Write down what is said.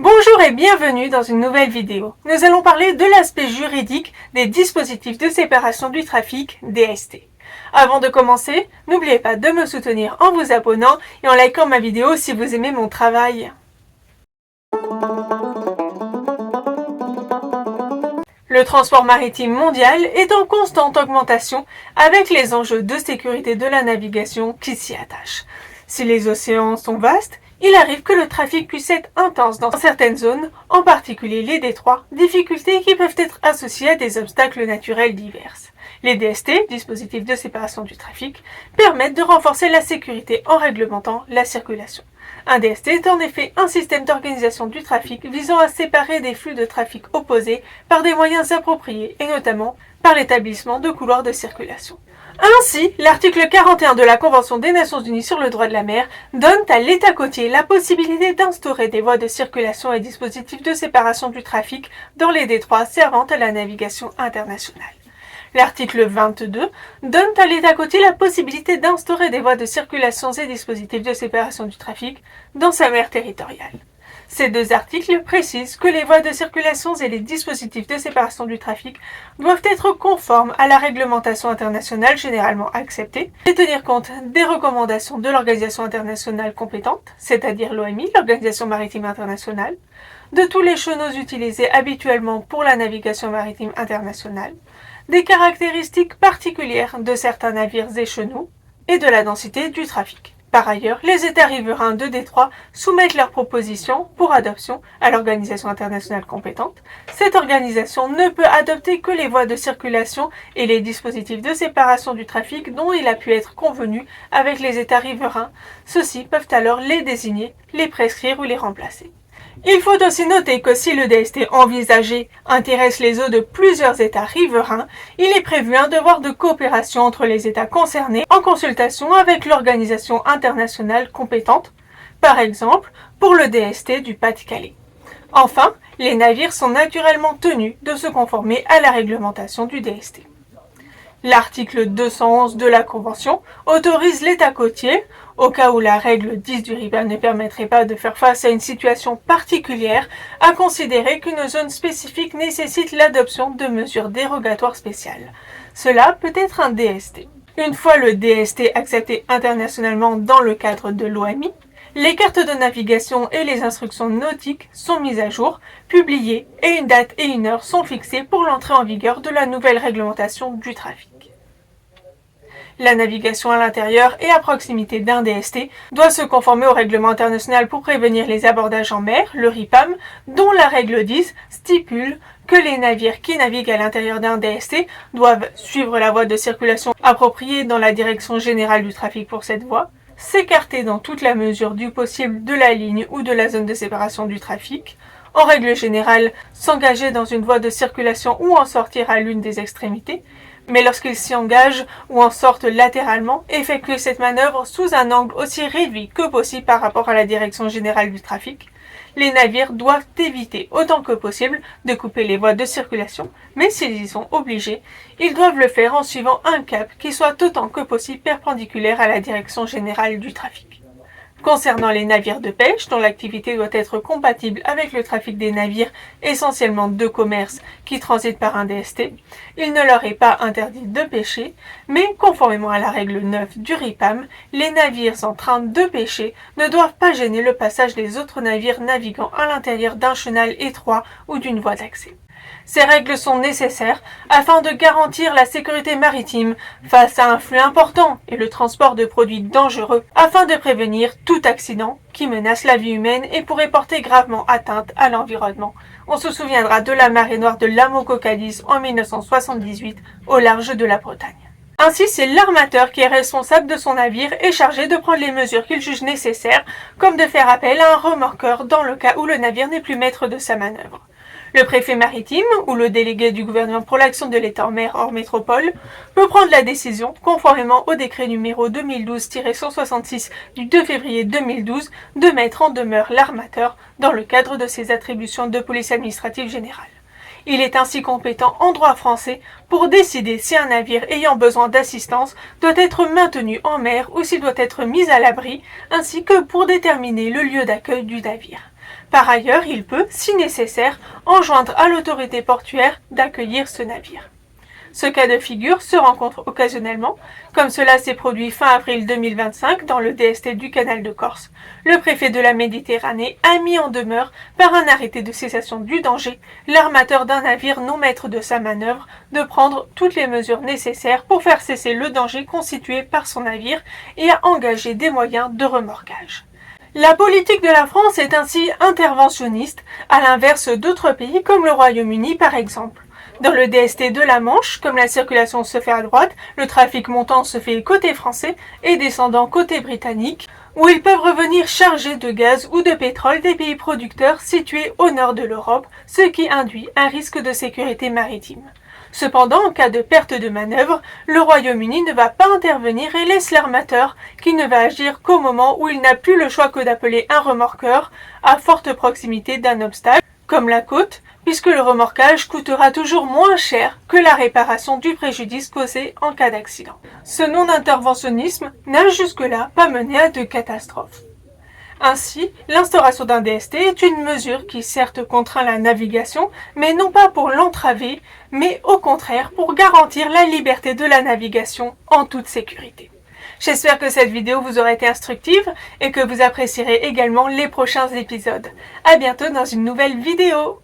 Bonjour et bienvenue dans une nouvelle vidéo. Nous allons parler de l'aspect juridique des dispositifs de séparation du trafic, DST. Avant de commencer, n'oubliez pas de me soutenir en vous abonnant et en likant ma vidéo si vous aimez mon travail. Le transport maritime mondial est en constante augmentation avec les enjeux de sécurité de la navigation qui s'y attachent. Si les océans sont vastes, il arrive que le trafic puisse être intense dans certaines zones, en particulier les détroits, difficultés qui peuvent être associées à des obstacles naturels divers. Les DST, dispositifs de séparation du trafic, permettent de renforcer la sécurité en réglementant la circulation. Un DST est en effet un système d'organisation du trafic visant à séparer des flux de trafic opposés par des moyens appropriés et notamment par l'établissement de couloirs de circulation. Ainsi, l'article 41 de la Convention des Nations Unies sur le droit de la mer donne à l'État côtier la possibilité d'instaurer des voies de circulation et dispositifs de séparation du trafic dans les détroits servant à la navigation internationale. L'article 22 donne à l'État côtier la possibilité d'instaurer des voies de circulation et dispositifs de séparation du trafic dans sa mer territoriale. Ces deux articles précisent que les voies de circulation et les dispositifs de séparation du trafic doivent être conformes à la réglementation internationale généralement acceptée et tenir compte des recommandations de l'organisation internationale compétente, c'est-à-dire l'OMI, l'Organisation maritime internationale, de tous les chenaux utilisés habituellement pour la navigation maritime internationale, des caractéristiques particulières de certains navires et chenaux et de la densité du trafic. Par ailleurs, les États riverains de détroit soumettent leurs propositions pour adoption à l'organisation internationale compétente. Cette organisation ne peut adopter que les voies de circulation et les dispositifs de séparation du trafic dont il a pu être convenu avec les États riverains. Ceux-ci peuvent alors les désigner, les prescrire ou les remplacer. Il faut aussi noter que si le DST envisagé intéresse les eaux de plusieurs États riverains, il est prévu un devoir de coopération entre les États concernés en consultation avec l'organisation internationale compétente, par exemple pour le DST du Pas-de-Calais. Enfin, les navires sont naturellement tenus de se conformer à la réglementation du DST. L'article 211 de la Convention autorise l'État côtier, au cas où la règle 10 du RIPAM ne permettrait pas de faire face à une situation particulière, à considérer qu'une zone spécifique nécessite l'adoption de mesures dérogatoires spéciales. Cela peut être un DST. Une fois le DST accepté internationalement dans le cadre de l'OMI, les cartes de navigation et les instructions nautiques sont mises à jour, publiées et une date et une heure sont fixées pour l'entrée en vigueur de la nouvelle réglementation du trafic. La navigation à l'intérieur et à proximité d'un DST doit se conformer au règlement international pour prévenir les abordages en mer, le RIPAM, dont la règle 10 stipule que les navires qui naviguent à l'intérieur d'un DST doivent suivre la voie de circulation appropriée dans la direction générale du trafic pour cette voie, s'écarter dans toute la mesure du possible de la ligne ou de la zone de séparation du trafic, en règle générale s'engager dans une voie de circulation ou en sortir à l'une des extrémités, mais lorsqu'ils s'y engagent ou en sortent latéralement, effectuer cette manœuvre sous un angle aussi réduit que possible par rapport à la direction générale du trafic. Les navires doivent éviter autant que possible de couper les voies de circulation, mais s'ils y sont obligés, ils doivent le faire en suivant un cap qui soit autant que possible perpendiculaire à la direction générale du trafic. Concernant les navires de pêche, dont l'activité doit être compatible avec le trafic des navires essentiellement de commerce qui transitent par un DST, il ne leur est pas interdit de pêcher, mais conformément à la règle 9 du RIPAM, les navires en train de pêcher ne doivent pas gêner le passage des autres navires naviguant à l'intérieur d'un chenal étroit ou d'une voie d'accès. Ces règles sont nécessaires afin de garantir la sécurité maritime face à un flux important et le transport de produits dangereux afin de prévenir tout accident qui menace la vie humaine et pourrait porter gravement atteinte à l'environnement. On se souviendra de la marée noire de l'Amoco Cadiz en 1978 au large de la Bretagne. Ainsi, c'est l'armateur qui est responsable de son navire et chargé de prendre les mesures qu'il juge nécessaires, comme de faire appel à un remorqueur dans le cas où le navire n'est plus maître de sa manœuvre. Le préfet maritime, ou le délégué du gouvernement pour l'action de l'État en mer hors métropole, peut prendre la décision, conformément au décret numéro 2012-166 du 2 février 2012, de mettre en demeure l'armateur dans le cadre de ses attributions de police administrative générale. Il est ainsi compétent en droit français pour décider si un navire ayant besoin d'assistance doit être maintenu en mer ou s'il doit être mis à l'abri, ainsi que pour déterminer le lieu d'accueil du navire. Par ailleurs, il peut, si nécessaire, enjoindre à l'autorité portuaire d'accueillir ce navire. Ce cas de figure se rencontre occasionnellement, comme cela s'est produit fin avril 2025 dans le DST du canal de Corse. Le préfet de la Méditerranée a mis en demeure, par un arrêté de cessation du danger, l'armateur d'un navire non maître de sa manœuvre de prendre toutes les mesures nécessaires pour faire cesser le danger constitué par son navire et a engagé des moyens de remorquage. La politique de la France est ainsi interventionniste, à l'inverse d'autres pays comme le Royaume-Uni par exemple. Dans le DST de la Manche, comme la circulation se fait à droite, le trafic montant se fait côté français et descendant côté britannique, où ils peuvent revenir chargés de gaz ou de pétrole des pays producteurs situés au nord de l'Europe, ce qui induit un risque de sécurité maritime. Cependant, en cas de perte de manœuvre, le Royaume-Uni ne va pas intervenir et laisse l'armateur, qui ne va agir qu'au moment où il n'a plus le choix que d'appeler un remorqueur à forte proximité d'un obstacle, comme la côte, puisque le remorquage coûtera toujours moins cher que la réparation du préjudice causé en cas d'accident. Ce non-interventionnisme n'a jusque-là pas mené à de catastrophes. Ainsi, l'instauration d'un DST est une mesure qui certes contraint la navigation, mais non pas pour l'entraver, mais au contraire pour garantir la liberté de la navigation en toute sécurité. J'espère que cette vidéo vous aura été instructive et que vous apprécierez également les prochains épisodes. À bientôt dans une nouvelle vidéo.